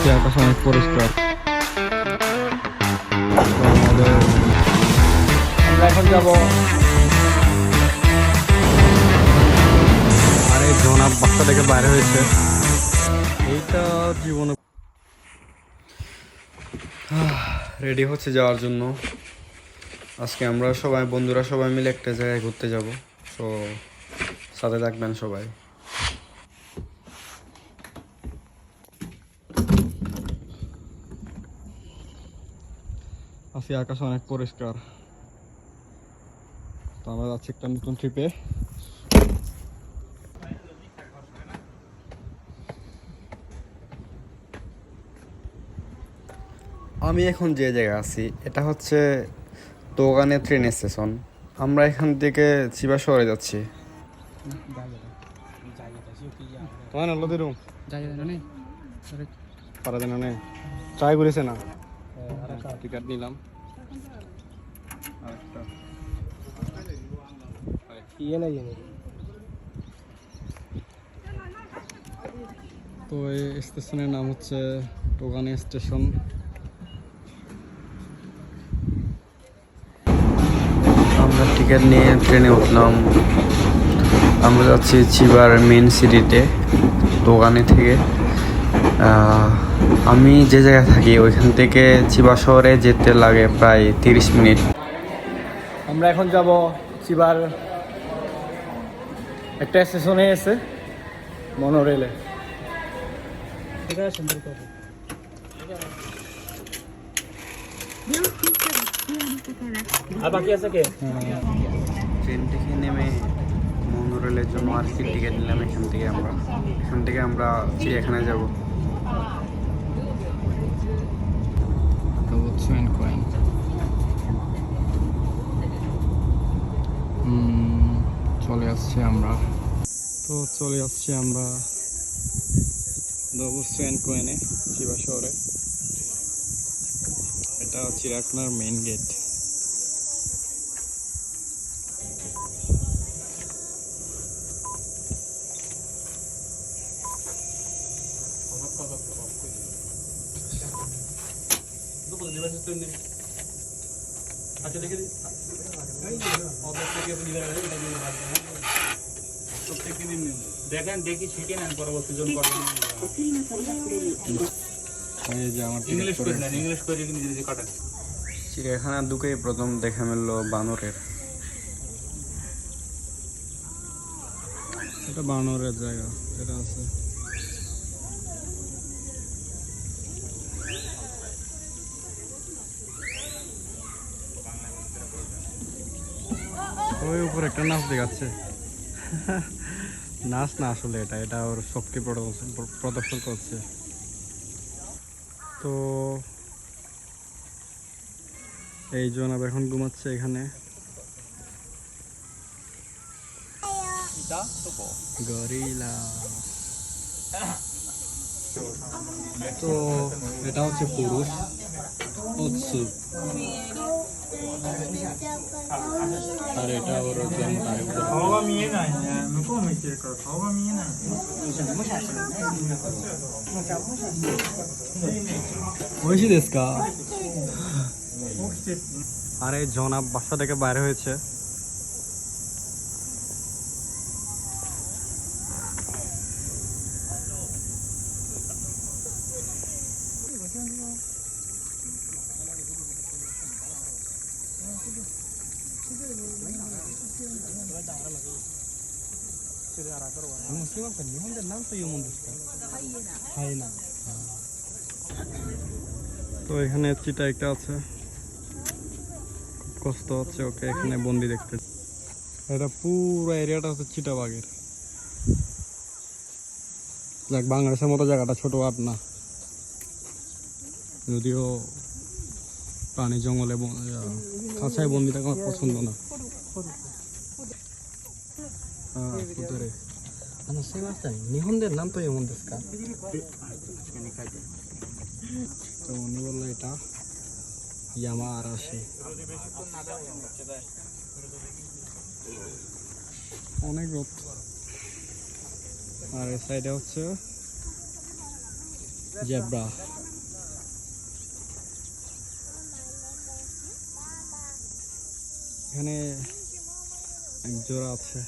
আজকে আকাশ অনেক পরিষ্কার। আমরা এখন যাব আরে জনাব বাচ্চা থেকে বাইরে হয়েছে এইটা জীবনে রেডি হচ্ছে যাওয়ার জন্য। আজকে আমরা সবাই বন্ধুরা সবাই মিলে একটা জায়গায় ঘুরতে যাব, তো সাথে থাকবেন সবাই। আজকে আকাশ অনেক পরিষ্কার, তো আমরা যাচ্ছি একটা নতুন ট্রিপে। আমি এখন যে জায়গায় আছি এটা হচ্ছে দোকানে ট্রেন স্টেশন। আমরা এখান থেকে চিবা শহরে যাচ্ছি। ট্রাই করেছে না, টিকিট নিলাম। তো এই স্টেশনের নাম হচ্ছে দোকানে স্টেশন। আমরা টিকিট নিয়ে ট্রেনে উঠলাম। আমরা যাচ্ছি চিবার মেন সিটিতে দোকানে থেকে। আমি যে জায়গায় থাকি ওইখান থেকে চিবা শহরে যেতে লাগে প্রায় 30 মিনিট। আমরা এখন যাব চিবার একটা স্টেশনে এসে মনোরেলে। ট্রেন থেকে নেমে মনোরেলের জন্য আর কি টিকিট নিলাম। এখান থেকে আমরা চিড়িয়াখানায় যাব। চলে আসছি আমরা কোয়েনে চিবা শহরে। এটা চিড়িয়াখানার মেইন গেট। দেখেন দেখি শিখে নেন, পরবর্তী জন করবেন। ইংলিশ করে নিজে কাটেন। চিড়িয়াখানা ঢুকেই প্রথম দেখা মিললো বানরের। এটা বানরের জায়গা, এটা আছে। ওই উপর একটা নাচ দেখাচ্ছে। নাচ না আসলে এটা ওর শক্তি প্রদর্শন করছে। তো এই জনাব এখন ঘুমাচ্ছে এখানে। গরিলা। তো এটা হচ্ছে পুরুষ উৎসুক, আর এটা ওর আরে জনাব বাসা থেকে বাইরে হয়েছে। তো এখানে চিতা একটা আছে, খুব কষ্ট হচ্ছে ওকে এখানে বন্দি দেখতে। এটা পুরো এরিয়াটা হচ্ছে চিতাবাঘের। যাক, বাংলাদেশের মতো জায়গাটা ছোট আর না, যদিও প্রাণী জঙ্গলে খাঁচায় বন্দি থাকা আমার পছন্দ না। তো উনি বললো এটা ইয়ামা আরাশি। অনেক রোদ। আর এই সাইডে হচ্ছে জেব্রা। এখানে এক জোড়া আছে।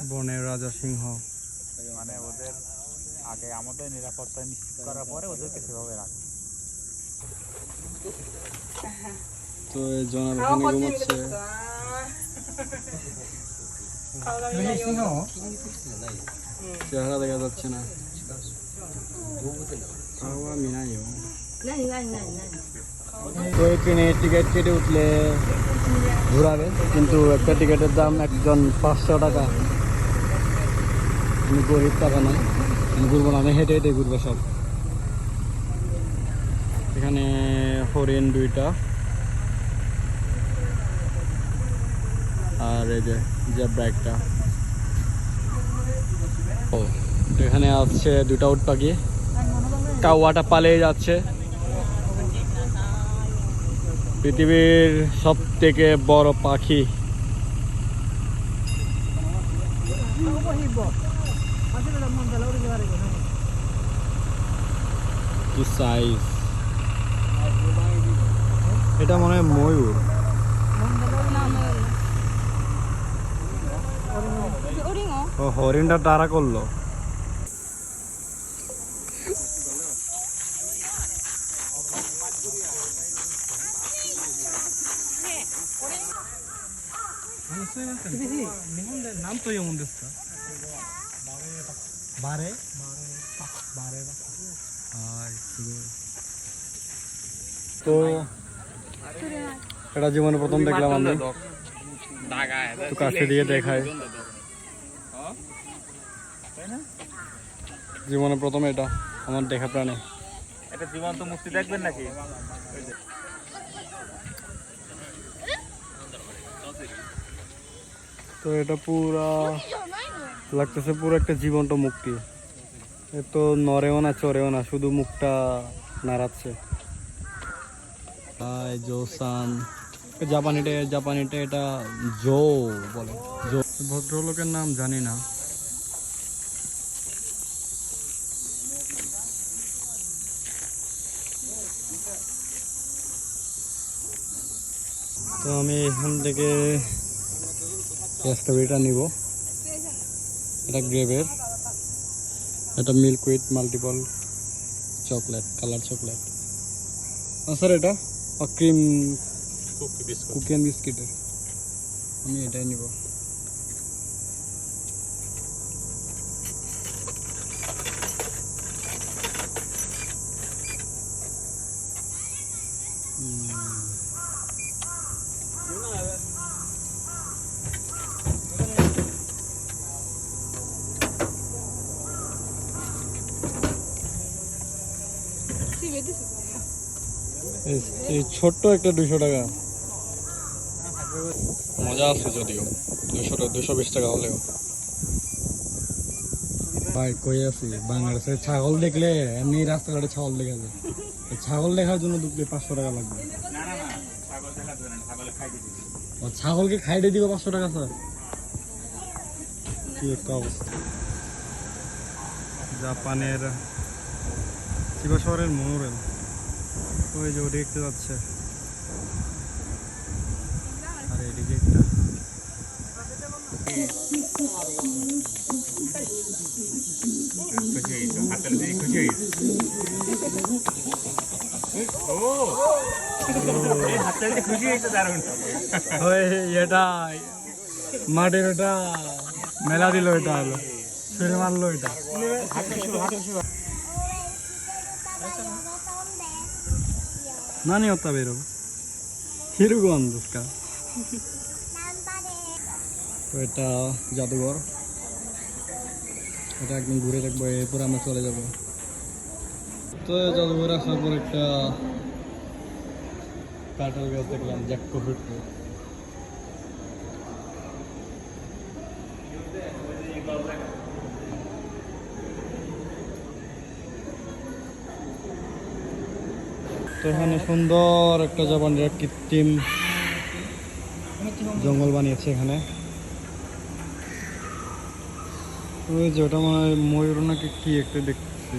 বনের রাজা সিংহ। মানে ওদের আগে আমাদের নিরাপত্তা নিশ্চিত করার পরে ওদেরকে সেভাবে রাখে। তো এই জনাব এখানে ঘুমাচ্ছে। চেহারা দেখা যাচ্ছে না। তো এই ট্রেনে টিকিট কেটে উঠলে ঘুরাবে, কিন্তু একটা টিকিটের দাম একজন 500 টাকা। আমি গরিব, টাকা নয়, আমি ঘুরবো না, আমি হেঁটে হেঁটে ঘুরবো সব। এখানে হরিণ 2টা, আর এই যে জেব্রা একটা। ও এখানে আছে 2টা উট পাখি। কাওয়াটা পালিয়ে যাচ্ছে। পৃথিবীর সব থেকে বড় পাখি। কি সাইজ! এটা মনে হয় ময়ূর। ও হরিণটা তাড়া করলো। নাম তো এমন দিচ্ছে বারে বারে। তো এটা জীবনে প্রথম দেখলাম আমি, তো কাছে দিয়ে দেখায়। জীবনে প্রথম এটা আমার দেখা প্রাণী। এটা জীবন্ত মুক্তি দেখবেন নাকি? তো এটা পুরা লাগতেছে পুরো একটা জীবন্ত মুক্তি। এ তো নড়েও না চড়েও না, শুধু মুখটা নাড়াচ্ছে। জোসান জাপানিটা এটা জো বলে। জো ভদ্রলোকের নাম জানি না। তো আমি এখান থেকে স্ট্রবেরিটা নিব। এটা গ্রেভের, এটা milk with multiple chocolate, colour chocolate. Sir এটা ক্রিম কুকি অ্যান্ড বিস্কিটের, আমি এটাই নিব। এই ছোট্ট একটা 200 টাকা, মজা আছে যদিও। 220 টাকা হলেও। ভাই কই আছি বাংলাদেশে, ছাগল দেখলে এমনি রাস্তাঘাটে ছাগল দেখা যায়। ছাগল দেখার জন্য ঢুকলে 500 টাকা লাগবে। না না না, ছাগল দেখা যাবে না, ছাগলে খাই দিতে দিবে। ও ছাগলকে খাইতে দিব 500 টাকা স্যার? কি একটা অবস্থা। জাপানের চিবা শহরের মোনোরেল, ওই যে ওটা দেখতে যাচ্ছে। আর এদিকে একটা এটা মাটির, ওটা মেলা দিল, এটা হলো ফিরে মারলো এটা। নানি হতা বেরো হিরুগো আন্দুস্কা। তো এটা জাদুঘর, এটা একদিন ঘুরে দেখবো, এরপর আমরা চলে যাব। তো জাদুঘর আসার পর একটা কাঁঠাল গাছ দেখলাম, জ্যাকফ্রুট। তো এখানে সুন্দর একটা জাপানের কৃত্রিম জঙ্গল বানিয়েছে এখানে। ওই যে ওটা মনে হয় ময়ূর নাকি কি একটা দেখতেছি।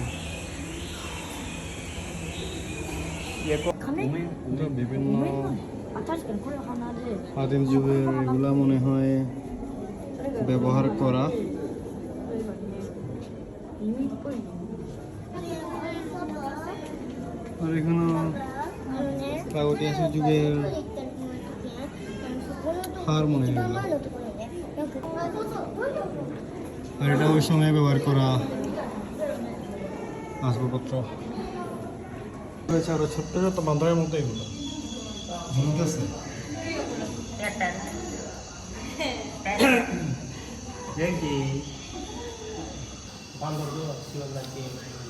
এটা বিভিন্ন あ、確かにこれ花で。 আদিম যুগের এগুলা মনে হয় ব্যবহার করা। 耳っぽいの。 আর এখানে প্রাগৈতিহাসিক যুগের হার মনে হয় এগুলো। আর এটা ওই সময় ব্যবহার করা আসবাবপত্র রয়েছে। আরো ছোট্ট ছোট্ট বান্দরের মতো এগুলো ঝুলতেছে।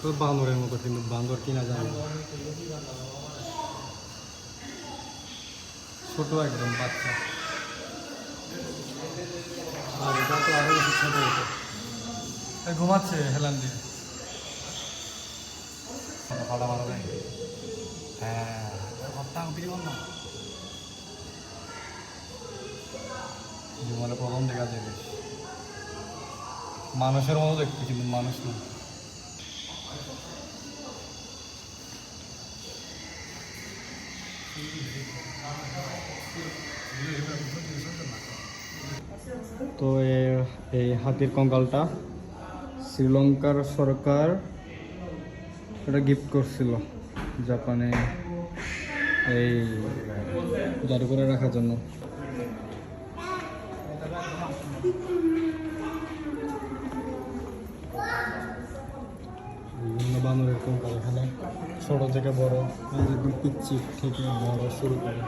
তো বান্দরের মতো, কিন্তু বান্দর কিনা যায় না, ছোট একদম বাচ্চা। আর এটা তো আরো বেশি ছোট হতো। ঘুমাচ্ছে হেলান দিয়ে। ভাড়া মারবে। হ্যাঁ, জীবনে প্রথম দেখা যায় বেশ। মানুষের মতো দেখতে, কিন্তু মানুষ না। তো এই হাতির কঙ্কালটা শ্রীলঙ্কার সরকার এটা গিফট করছিল জাপানে এই জাদু করে রাখার জন্য। বিভিন্ন বানরের কঙ্কাল এখানে, ছোট থেকে বড়, একদম পিচ্ছি থেকে বড় শুরু করে।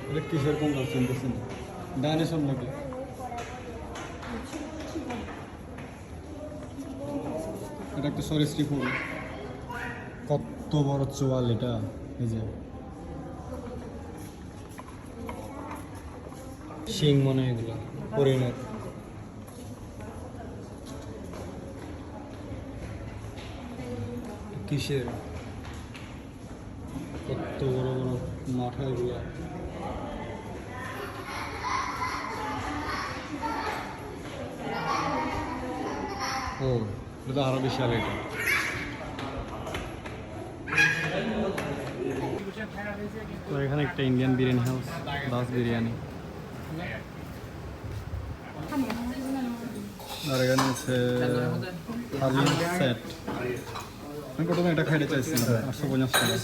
এটা কিসের কঙ্কাল চিনতেছেন? ডাইনোসর নাকি? এটা একটা সরীসৃপ হবে। কত বড় চোয়াল এটা! এই যে শিং মনে হয় এগুলো হরিণের। কিসের কত বড় বড় মাথা এগুলা! ও, এটা আরো বিশাল। এটা তো এখানে একটা ইন্ডিয়ান বিরিয়ানি হাউস, দাস বিরিয়ানি। আর এখানে আছে হালিম সেট। আমি প্রথমে এটা খাইতে চাইছিলাম 850 টাকা।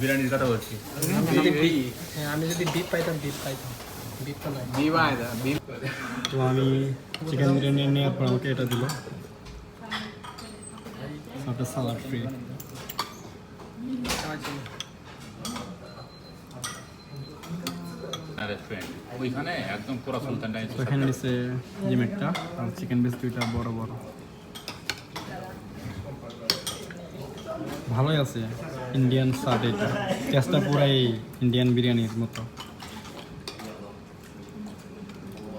বিরিয়ানির কথা বলছি। আমি যদি বিপ পাইতাম বিপ পাইতাম, বিপ তো নাই। তো আমি চিকেন বিরিয়ানি নেওয়ার পর আমাকে এটা দিল, সাথে সালাড ফ্রি। রেস্টুরেন্ট ওইখানে একদম পুরো সুলতান ডাইন। তো এখানে নিচে জিম একটা আর চিকেন পিস দুইটা বড় বড়। ভালোই আছে ইন্ডিয়ান স্বাদ। এটা টেস্টটা পুরাই ইন্ডিয়ান বিরিয়ানির মতো,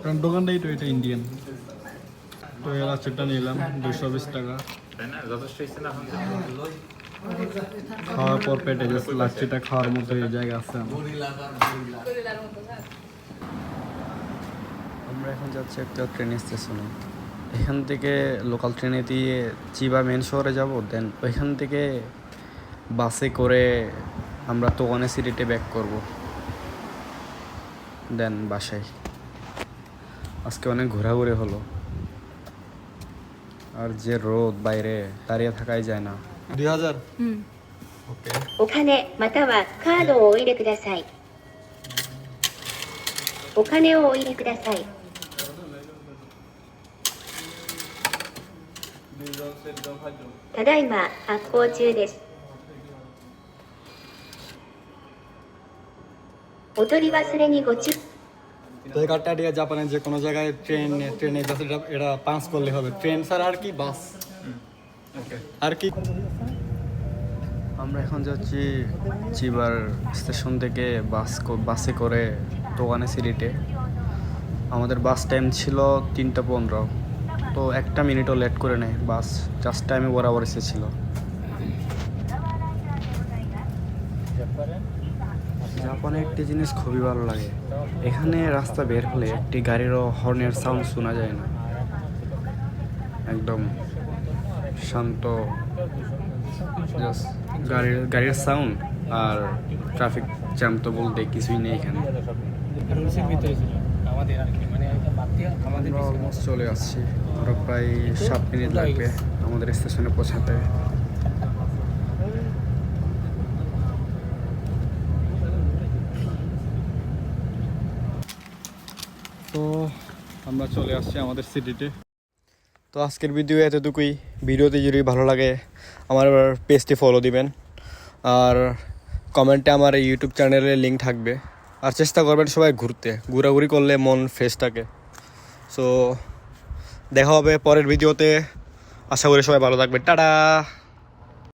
কারণ দোকানটাই তো এটা ইন্ডিয়ান। তো এর আচারটা নিলাম 220 টাকা। তাই না? যথেষ্ট ইচ্ছে না এখন। খাওয়ার পর পেটে জাস্ট লাচ্ছিটা খাওয়ার মতো এই জায়গা আছে আমার। আমরা এখন যাচ্ছি একটা ট্রেন স্টেশনে। এখান থেকে লোকাল ট্রেনে দিয়ে চিবা মেন শহরে যাব, দেন ওইখান থেকে বাসে করে আমরা তোয়ানে সিটিতে ব্যাক করব, দেন বাসায়। আজকে অনেক ঘোরাঘুরি হলো, আর যে রোদ বাইরে, দাঁড়িয়ে থাকাই যায় না। 2000। ওকে, お金またはカードをお入れください。お金をお入れください。ただいま発行中です。お取り忘れにご注意。 তো এই কার্ডটা দিয়ে জাপানের যে কোনো জায়গায় ট্রেনে যাচ্ছে, এটা পাঁচ করলে হবে। ট্রেন ছাড়া আর কি বাস, আর কি। আমরা এখন যাচ্ছি চিবার স্টেশন থেকে বাসে করে তোয়ানে সিটিতে। আমাদের বাস টাইম ছিল 3:15, তো 1 মিনিটও লেট করে নেয় বাস, জাস্ট টাইমে বরাবর এসেছিল। জাপানে একটি জিনিস খুবই ভালো লাগে, এখানে রাস্তা বের হলে একটি গাড়িরও হর্নের সাউন্ড শোনা যায় না, একদম শান্ত, জাস্ট গাড়ির সাউন্ড আর ট্রাফিক জ্যাম তো বলতে কিছুই নেই এখানে। রুলসের ভিতরে ছিল আমাদের আর কি, মানে এটা বাদ দিয়ে আমাদের আমরা অলমোস্ট চলে আসছি, আরও প্রায় 7 মিনিট লাগবে আমাদের স্টেশনে পৌঁছাতে। তো আমরা চলে আসছি আমাদের সিটিতে। তো আজকের ভিডিও এতটুকুই। ভিডিওতে যদি ভালো লাগে আমার পেজটি ফলো দিবেন, আর কমেন্টে আমার ইউটিউব চ্যানেলের লিঙ্ক থাকবে, আর চেষ্টা করবেন সবাই ঘোরাঘুরি করলে মন ফ্রেশ থাকে। সো দেখা হবে পরের ভিডিওতে, আশা করি সবাই ভালো থাকবে, টাটা।